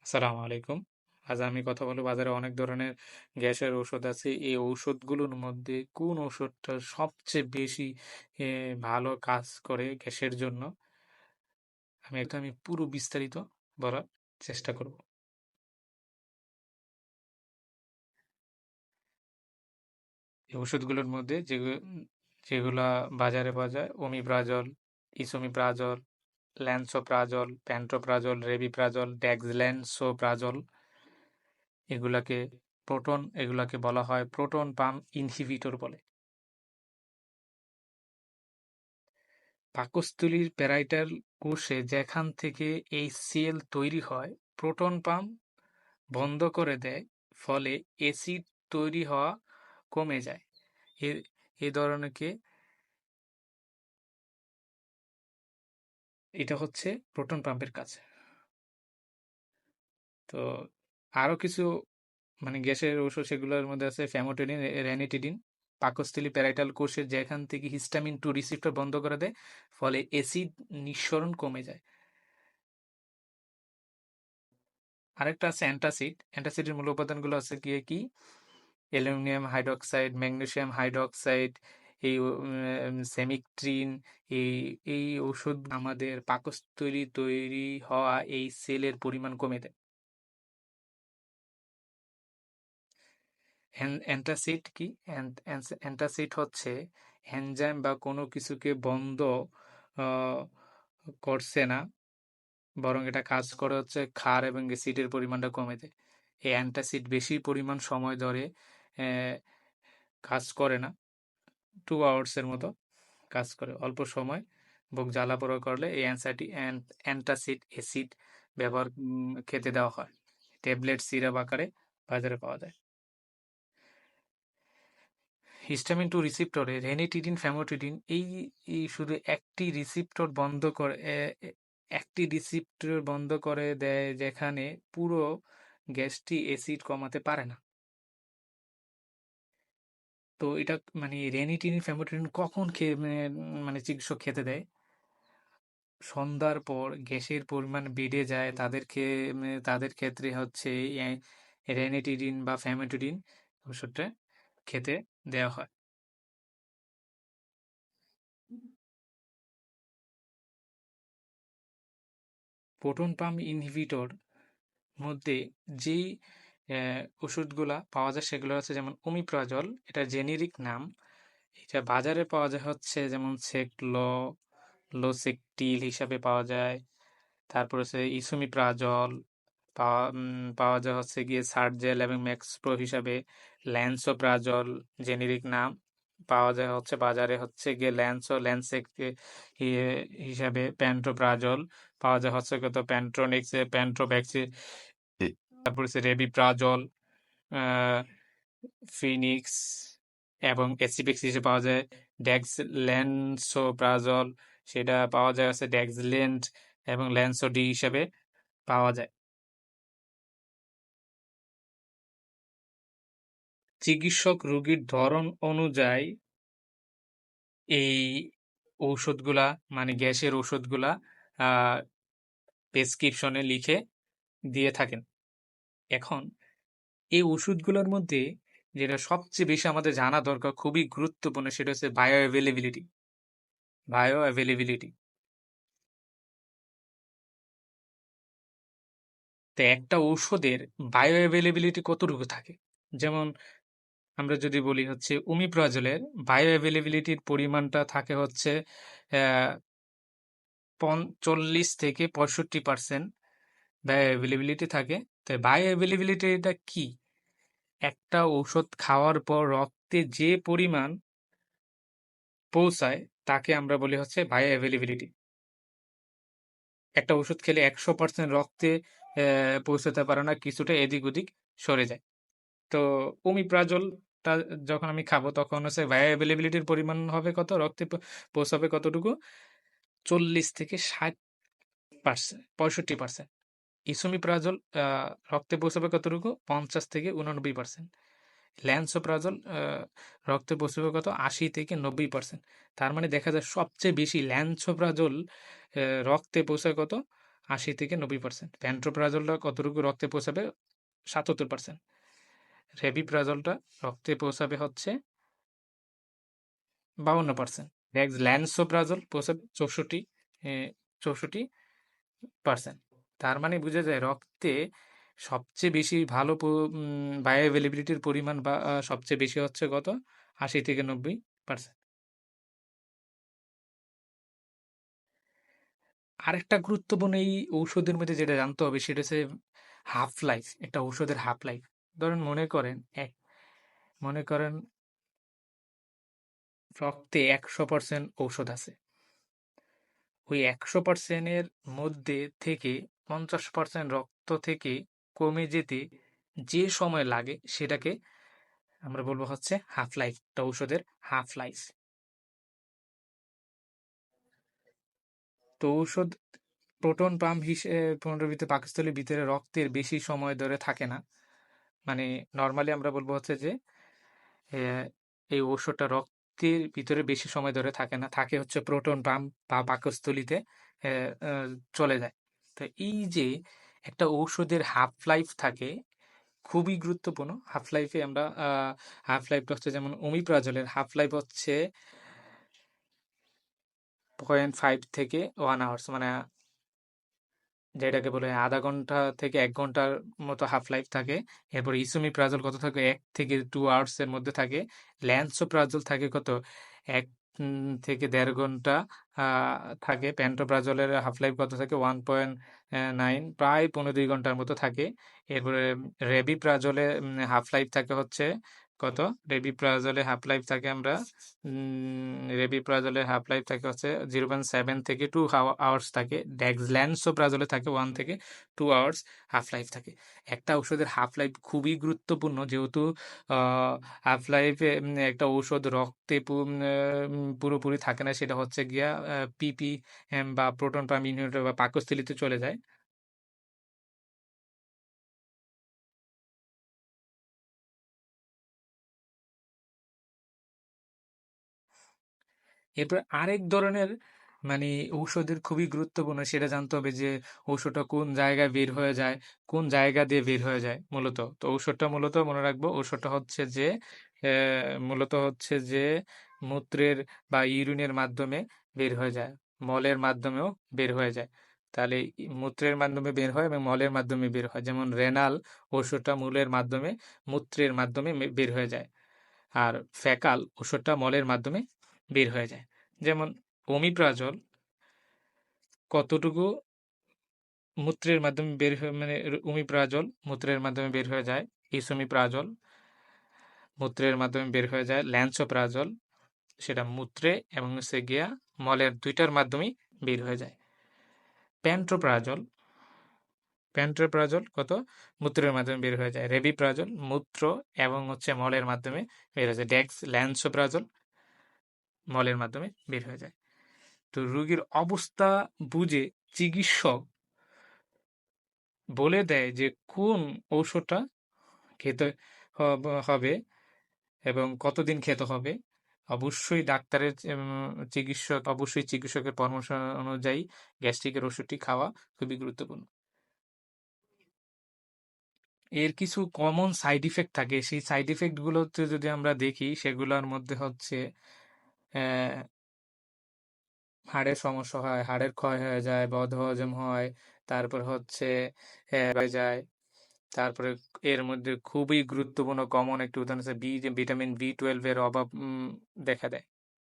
আসসালামু আলাইকুম। আজ আমি কথা বলব বাজারে অনেক ধরনের গ্যাসের ঔষধ আছে। এই ঔষধগুলোর মধ্যে কোন ঔষধটা সবচেয়ে বেশি এ ভালো কাজ করে গ্যাসের জন্য? আমি পুরো বিস্তারিত বলার চেষ্টা করব। এই ওষুধগুলোর মধ্যে যেগুলা বাজারে পাওয়া যায় omeprazole, esomeprazole, lansoprazole, pantoprazole, rabeprazole, ডেক্সল্যান্সোপ্রাজল এগুলাকে বলা হয় প্রোটন পাম্প ইনহিবিটর বলে। পাকস্থলীর প্যারাইটাল কোষে যেখান থেকে এই সেল তৈরি হয়, প্রোটন পাম্প বন্ধ করে দেয়, ফলে অ্যাসিড তৈরি হওয়া কমে যায়। এ এ ধরনেরকে এটা হচ্ছে প্রোটন পাম্পের কাজ। তো আরো কিছু গ্যাসের ঔষধ সেগুলোর মধ্যে আছে ফ্যামোটিডিন, রেনিটিডিন। পাকস্থলী প্যারাইটাল কোষে যেখান থেকে হিস্টামিন 2 রিসেপ্টর বন্ধ করে দেয়, ফলে অ্যাসিড নিঃসরণ কমে যায়। আরেকটা আছে অ্যান্টাসিড। অ্যান্টাসিডের মূল উপাদানগুলো আছে কি? অ্যালুমিনিয়াম হাইড্রক্সাইড, ম্যাগনেসিয়াম হাইড্রক্সাইড, এই সেমিকট্রিন, এই এই ঔষধ আমাদের পাকস্থলী তৈরি হওয়া এই সেলের পরিমাণ কমে দেয়। অ্যান্টাসিড কি? অ্যান্টাসিড হচ্ছে এনজাইম বা কোনো কিছুকে বন্ধ আহ, করছে না, বরং এটা কাজ করে হচ্ছে ক্ষার এবং অ্যাসিডের পরিমাণটা কমে দেয়। এই অ্যান্টাসিড বেশি পরিমাণ সময় ধরে আহ, কাজ করে না, 2 আওয়ার্সের মতো কাজ করে। অল্প সময় বুক জ্বালা-পোড়া করলে এই অ্যান্টাসিড অ্যাসিড খেতে দেওয়া হয়। ট্যাবলেট, সিরাপ আকারে বাজারে পাওয়া যায়। হিস্টামিন 2 রিসেপ্টরে রেনিটিডিন, ফ্যামোটিডিন এই শুধু একটি রিসেপ্টর বন্ধ করে দেয়, যেখানে পুরো গ্যাসটি অ্যাসিড কমাতে পারে না। তো এটা রেনিটিডিন, ফ্যামোটিডিন কখন চিকিৎসক খেতে দেয়? সন্ধ্যার পর গ্যাসের পরিমাণ বেড়ে যায়, তাদের ক্ষেত্রে হচ্ছে রেনিটিডিন বা ফ্যামোটিডিন ওষুধটা খেতে দেওয়া হয়। প্রোটন পাম্প ইনহিবিটর মধ্যে যেই ওষুধগুলা পাওয়া যায় সেগুলো হচ্ছে যেমন ওমিপ্রাজল, এটা জেনেরিক নাম। এটা বাজারে পাওয়া যায় হচ্ছে যেমন লোসেকটিল হিসাবে পাওয়া যায়। তারপর হচ্ছে ইসোমিপ্রাজল পাওয়া যায় হচ্ছে গিয়ে সার্জেল এবং ম্যাক্সপ্রো হিসাবে। ল্যান্সোপ্রাজল জেনেরিক নাম, পাওয়া যায় হচ্ছে বাজারে হচ্ছে গিয়ে ল্যান্সেক হিসাবে। প্যান্টোপ্রাজল পাওয়া যায় হচ্ছে কত প্যান্ট্রোনিক্স, প্যান্ট্রোভ্যাক্সি। তারপর হচ্ছে রেবিপ্রাজল, ফিনিক্স এবং এসিপেক্স হিসেবে পাওয়া যায়। ডেক্সল্যান্সোপ্রাজল, সেটা পাওয়া যায় হচ্ছে ডেক্সলেন্ট এবং ল্যান্সোডি হিসেবে পাওয়া যায়। চিকিৎসক রোগীর ধরন অনুযায়ী এই ঔষধগুলা গ্যাসের ঔষধগুলা প্রেসক্রিপশনে লিখে দিয়ে থাকেন। এখন এই ওষুধগুলোর মধ্যে যেটা সবচেয়ে বেশি আমাদের জানা দরকার, খুবই গুরুত্বপূর্ণ, সেটা হচ্ছে বায়ো অ্যাভেলেবিলিটি। তো একটা ঔষধের বায়ো অ্যাভেলেবিলিটি কতটুকু থাকে? যেমন আমরা যদি বলি হচ্ছে ওমিপ্রাজলের বায়ো অ্যাভেলেবিলিটির পরিমাণটা থাকে হচ্ছে 40 থেকে 65% বায়ো অ্যাভেলেবিলিটি থাকে। তো বায়ো অ্যাভেলেবিলিটিটা কি? একটা ঔষধ খাওয়ার পর রক্তে যে পরিমাণ পৌঁছায় তাকে আমরা বলি হচ্ছে বায়ো অ্যাভেলেবিলিটি। একটা ওষুধ খেলে 100% রক্তে পৌঁছাতে পারে না, কিছুটা এদিক ওদিক সরে যায়। তো ওমিপ্রাজলটা যখন আমি খাবো তখন হচ্ছে বায়ো অ্যাভেলেবিলিটির পরিমাণ হবে কত, রক্তে পৌঁছাবে কতটুকু? 40 থেকে 60%, 65%। ইসোমিপ্রাজল রক্তে পৌঁছাবে কতটুকু? 50 থেকে 89%। ল্যান্সোপ্রাজল রক্তে পৌঁছাবে কত? 80 থেকে 90%। তার মানে দেখা যায় সবচেয়ে বেশি ল্যান্সোপ্রাজল রক্তে পৌঁছায় কত? 80-90%। প্যান্টোপ্রাজলটা কতটুকু রক্তে পৌঁছাবে? 77%। রেবিপ্রাজলটা রক্তে পৌঁছাবে হচ্ছে 52%। নেক্সট ল্যান্সোপ্রাজল পৌঁছাবে 64%। তার মানে বোঝা যায় রক্তে সবচেয়ে বেশি ভালো বায়োঅ্যাভেলেবিলিটির পরিমাণ বা সবচেয়ে বেশি হচ্ছে কত? 80-90%। আরেকটা গুরুত্বপূর্ণ এই ঔষধের মধ্যে যেটা জানতে হবে সেটা হচ্ছে হাফ লাইফ। একটা ঔষধের হাফ লাইফ। ধরেন মনে করেন রক্তে 100% ঔষধ আছে। ওই 100% এর মধ্যে থেকে 50% রক্ত থেকে কমে যেতে যে সময় লাগে সেটাকে আমরা বলবো হচ্ছে হাফ লাইফ। একটা ঔষধের হাফ লাইফ। তো ঔষধ প্রোটন পাম্প পুনর্জীবিত পাকস্থলীর ভিতরে রক্তের বেশি সময় ধরে থাকে না। মানে নরমালি আমরা বলবো হচ্ছে যে এই ঔষধটা রক্তের ভিতরে বেশি সময় ধরে থাকে না। থাকে হচ্ছে প্রোটন পাম্প বা পাকস্থলীতে চলে যায়। তো এই যে একটা ঔষধের হাফ লাইফ থাকে খুবই গুরুত্বপূর্ণ। হাফ লাইফটা হচ্ছে যেমন ওমিপ্রাজলের হাফ লাইফ হচ্ছে 0.5 থেকে 1 আওয়ার্স, মানে যেটাকে বলে আধা ঘন্টা থেকে 1 ঘন্টার মতো হাফ লাইফ থাকে। এরপর ইসোমিপ্রাজল কত থাকে? 1 থেকে 2 আওয়ার্স এর মধ্যে থাকে। ল্যান্সোপ্রাজল থাকে কত? 1 থেকে 1.5 ঘন্টা থাকে। প্যান্টোপ্রাজলের হাফ লাইফ কত থাকে? 1.9, প্রায় 15-2 ঘন্টার মতো থাকে। এরপরে রেবিপ্রাজলে হাফ লাইফ থাকে হচ্ছে কত? রেবিপ্রাজলে হাফ লাইফ থাকে রেবিপ্রাজলের হাফ লাইফ থাকে হচ্ছে 0.7 থেকে 2 আওয়ার্স থাকে। ডেক্সল্যান্সোপ্রাজলে থাকে 1 থেকে 2 আওয়ার্স হাফ লাইফ থাকে। একটা ঔষধের হাফ লাইফ খুবই গুরুত্বপূর্ণ, যেহেতু হাফ লাইফে একটা ঔষধ রক্তে পুরোপুরি থাকে না, সেটা হচ্ছে গিয়া পিপিএম বা প্রোটন পাম্প ইনহিবিটর বা পাকস্থলীতে চলে যায়। এরপর আরেক ধরনের মানে ঔষধের খুবই গুরুত্বপূর্ণ, সেটা জানতে হবে যে ঔষধটা কোন জায়গায় বের হয়ে যায়, কোন জায়গা দিয়ে বের হয়ে যায় মূলত। তো ঔষধটা মূলত মনে রাখবো, ঔষধটা হচ্ছে যে মূলত হচ্ছে যে মূত্রের বা ইউরিনের মাধ্যমে বের হয়ে যায়, মলের মাধ্যমেও বের হয়ে যায়। তাহলে মূত্রের মাধ্যমে বের হয় এবং মলের মাধ্যমে বের হয়। যেমন রেনাল ওষুধটা মূত্রের মাধ্যমে বের হয়ে যায়। আর ফ্যাকাল ওষুধটা মলের মাধ্যমে বের হয়ে যায়। যেমন ওমিপ্রাজল কতটুকু মূত্রের মাধ্যমে বের হয়ে, মানে ওমিপ্রাজল মূত্রের মাধ্যমে বের হয়ে যায়। ইসোমিপ্রাজল মূত্রের মাধ্যমে বের হয়ে যায়। ল্যান্সোপ্রাজল সেটা মূত্রে এবং হচ্ছে গিয়া মলের দুইটার মাধ্যমেই বের হয়ে যায়। প্যান্টোপ্রাজল প্যান্টোপ্রাজল কত? মূত্রের মাধ্যমে বের হয়ে যায়। রেবিপ্রাজল মূত্র এবং হচ্ছে মলের মাধ্যমে বের হয়ে যায়। ল্যান্সোপ্রাজল মলের মাধ্যমে বের হয়ে যায়। তো রোগীর অবস্থা বুঝে চিকিৎসক বলে দেয় যে কোন ঔষধটা খেতে হবে এবং কতদিন খেতে হবে। অবশ্যই চিকিৎসকের পরামর্শ অনুযায়ী গ্যাস্ট্রিকের ওষুধটি খাওয়া খুবই গুরুত্বপূর্ণ। এর কিছু কমন সাইড ইফেক্ট থাকে, সেই সাইড ইফেক্ট গুলোতে যদি আমরা দেখি সেগুলোর মধ্যে হচ্ছে হাড়ের সমস্যা হয়, হাড়ের ক্ষয় হয়ে যায়, বদহজম হয়, তারপর হচ্ছে হয়ে যায়। তারপরে এর মধ্যে খুবই গুরুত্বপূর্ণ কমন একটি উদাহরণ হচ্ছে ভিটামিন B12 এর অভাব দেখা দেয়।